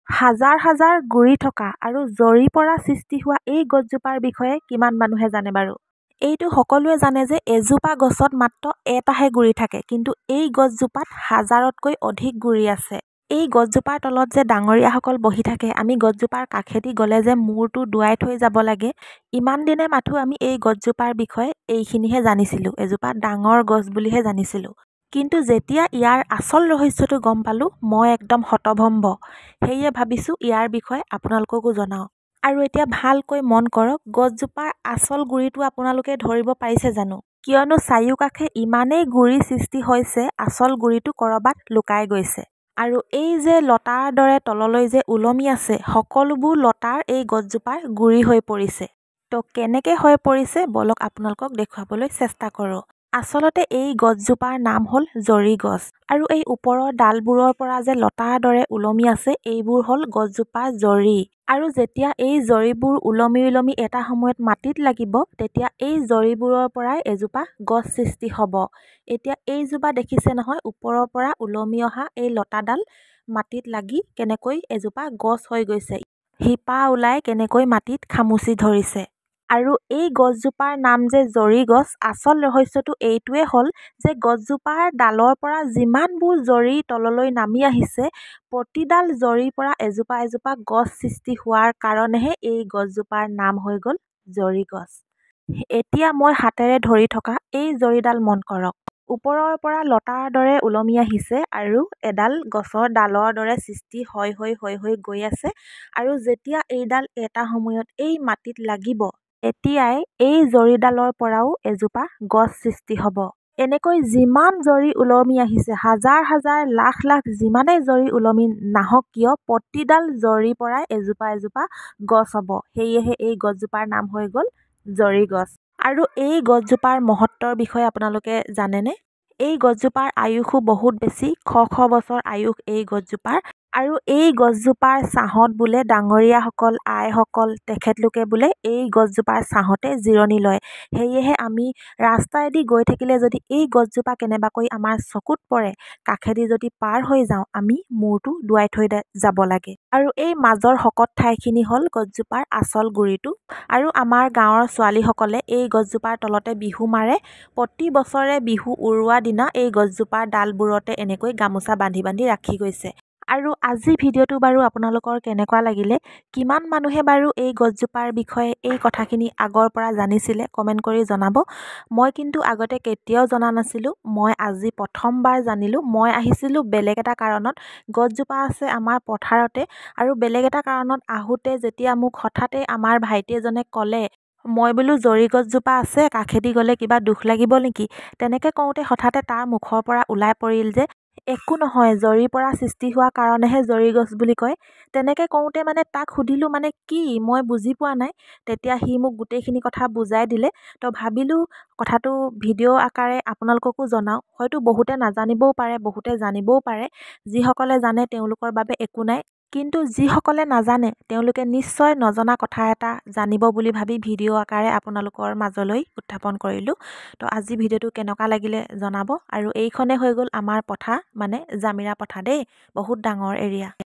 হাজাৰ হাজাৰ গুৰি থকা আৰু জৰীৰ পৰা সৃষ্টি হোৱা এই গছজোপাৰ বিষয়ে কিমান মানুহে জানে বাৰু? এইটো সকলোৱে জানে যে এজোপা গছত মাত্ৰ এটাহে গুৰি থাকে, কিন্তু এই গছজোপাত হাজাৰতকৈ অধিক গুৰি আছে। এই গছজোপাৰ তলত যে ডাঙৰীয়াসকল বহি থাকে, আমি গছজোপাৰ কাষেদি গ'লে যে মূৰটো দুৱাই থৈ যাব লাগে, ইমান দিনে মাথো আমি এই গছজোপাৰ বিষয়ে এইখিনিহে জানিছিলোঁ, এজোপা ডাঙৰ গছ বুলিহে জানিছিলোঁ। কিন্তু যেতিয়া ইয়াৰ আচল ৰহস্যটো গম পালোঁ, মই একদম হতভম্ব। সেয়ে ভাবিছোঁ ইয়াৰ বিষয়ে আপোনালোককো জনাওঁ। আৰু এতিয়া ভালকৈ মন কৰক, গছজোপাৰ আচল গুৰিটো আপোনালোকে ধৰিব পাৰিছে জানো? কিয়নো চাৰিওকাষে ইমানেই গুৰি সৃষ্টি হৈছে, আচল গুৰিটো ক'ৰবাত লুকাই গৈছে। আৰু এই যে লতাৰ দৰে তললৈ যে ওলমি আছে, সকলোবোৰ লতাৰ এই গছজোপাৰ গুৰি হৈ পৰিছে। তো কেনেকৈ হৈ পৰিছে বলক আপোনালোকক দেখুৱাবলৈ চেষ্টা কৰোঁ। আচলতে এই গছজোপাৰ নাম হ'ল জৰি গছ। আৰু এই ওপৰৰ ডালবোৰৰ পৰা যে লতাৰ দৰে ওলমি আছে, এইবোৰ হ'ল গছজোপাৰ জৰি। আৰু যেতিয়া এই জৰিবোৰ ওলমি ওলমি এটা সময়ত মাটিত লাগিব, তেতিয়া এই জৰিবোৰৰ পৰাই এজোপা গছ সৃষ্টি হ'ব। এতিয়া এইজোপা দেখিছে নহয়, ওপৰৰ পৰা ওলমি অহা এই লতাডাল মাটিত লাগি কেনেকৈ এজোপা গছ হৈ গৈছে। শিপা ওলাই কেনেকৈ মাটিত খামুচি ধৰিছে। আৰু এই গছজোপাৰ নাম যে জৰি গছ, আচল ৰহস্যটো এইটোৱে হ'ল যে গছজোপাৰ ডালৰ পৰা যিমানবোৰ জৰি তললৈ নামি আহিছে, প্ৰতিডাল জৰিৰ পৰা এজোপা এজোপা গছ সৃষ্টি হোৱাৰ কাৰণেহে এই গছজোপাৰ নাম হৈ গ'ল জৰি গছ। এতিয়া মই হাতেৰে ধৰি থকা এই জৰিডাল মন কৰক। ওপৰৰ পৰা লতাৰ দৰে ওলমি আহিছে আৰু এডাল গছৰ ডালৰ দৰে সৃষ্টি হৈ গৈ আছে। আৰু যেতিয়া এইডাল এটা সময়ত এই মাটিত লাগিব, এতিয়াই এই জৰিডালৰ পৰাও এজোপা গছ সৃষ্টি হ'ব। এনেকৈ যিমান জৰি ওলমি আহিছে, হাজাৰ হাজাৰ লাখ লাখ যিমানেই জৰি ওলমি নাহক কিয়, প্ৰতিডাল জৰিৰ পৰাই এজোপা এজোপা গছ হ'ব। সেয়েহে এই গছজোপাৰ নাম হৈ গ'ল জৰি গছ। আৰু এই গছজোপাৰ মহত্বৰ বিষয়ে আপোনালোকে জানেনে? এই গছজোপাৰ আয়ুসো বহুত বেছি, শ বছৰ আয়ুস এই গছজোপাৰ। আৰু এই গছজোপাৰ ছাঁহত বোলে ডাঙৰীয়াসকল, আইসকল, তেখেতলোকে বোলে এই গছজোপাৰ ছাঁহতে জিৰণি লয়। সেয়েহে আমি ৰাস্তাইদি গৈ থাকিলে যদি এই গছজোপা কেনেবাকৈ আমাৰ চকুত পৰে, কাষেদি যদি পাৰ হৈ যাওঁ, আমি মূৰটো দুৱাই থৈ যাব লাগে। আৰু এই মাজৰ শকত ঠাইখিনি হ'ল গছজোপাৰ আচল গুৰিটো। আৰু আমাৰ গাঁৱৰ ছোৱালীসকলে এই গছজোপাৰ তলতে বিহু মাৰে। প্ৰতি বছৰে বিহু উৰুৱা দিনা এই গছজোপাৰ ডালবোৰতে এনেকৈ গামোচা বান্ধি বান্ধি ৰাখি গৈছে। আৰু আজি ভিডিঅ'টো বাৰু আপোনালোকৰ কেনেকুৱা লাগিলে? কিমান মানুহে বাৰু এই গছজোপাৰ বিষয়ে এই কথাখিনি আগৰ পৰা জানিছিলে? কমেণ্ট কৰি জনাব। মই কিন্তু আগতে কেতিয়াও জনা নাছিলোঁ, মই আজি প্ৰথমবাৰ জানিলোঁ। মই আহিছিলোঁ বেলেগ এটা কাৰণত, গছজোপা আছে আমাৰ পথাৰতে। আৰু বেলেগ এটা কাৰণত আহোঁতে যেতিয়া মোক হঠাতে আমাৰ ভাইটি এজনে ক'লে, মই বোলো জৰি গছজোপা আছে, কাষেদি গ'লে কিবা দুখ লাগিব নেকি? তেনেকৈ কওঁতে হঠাতে তাৰ মুখৰ পৰা ওলাই পৰিল যে একো নহয়, জৰিৰ পৰা সৃষ্টি হোৱা কাৰণেহে জৰি গছ বুলি কয়। তেনেকৈ কওঁতে মানে তাক সুধিলোঁ মানে কি, মই বুজি পোৱা নাই। তেতিয়া সি মোক গোটেইখিনি কথা বুজাই দিলে। তো ভাবিলোঁ কথাটো ভিডিঅ' আকাৰে আপোনালোককো জনাওঁ। হয়তো বহুতে নাজানিবও পাৰে, বহুতে জানিবও পাৰে। যিসকলে জানে তেওঁলোকৰ বাবে একো নাই। কিন্তু যিসকলে নাজানে, তেওঁলোকে নিশ্চয় নজনা কথা এটা জানিব বুলি ভাবি ভিডিঅ' আকাৰে আপোনালোকৰ মাজলৈ উত্থাপন কৰিলোঁ। তো আজি ভিডিঅ'টো কেনেকুৱা লাগিলে জনাব। আৰু এইখনে হৈ গ'ল আমাৰ পথাৰ, মানে জামিৰা পথাৰ দেই, বহুত ডাঙৰ এৰিয়া।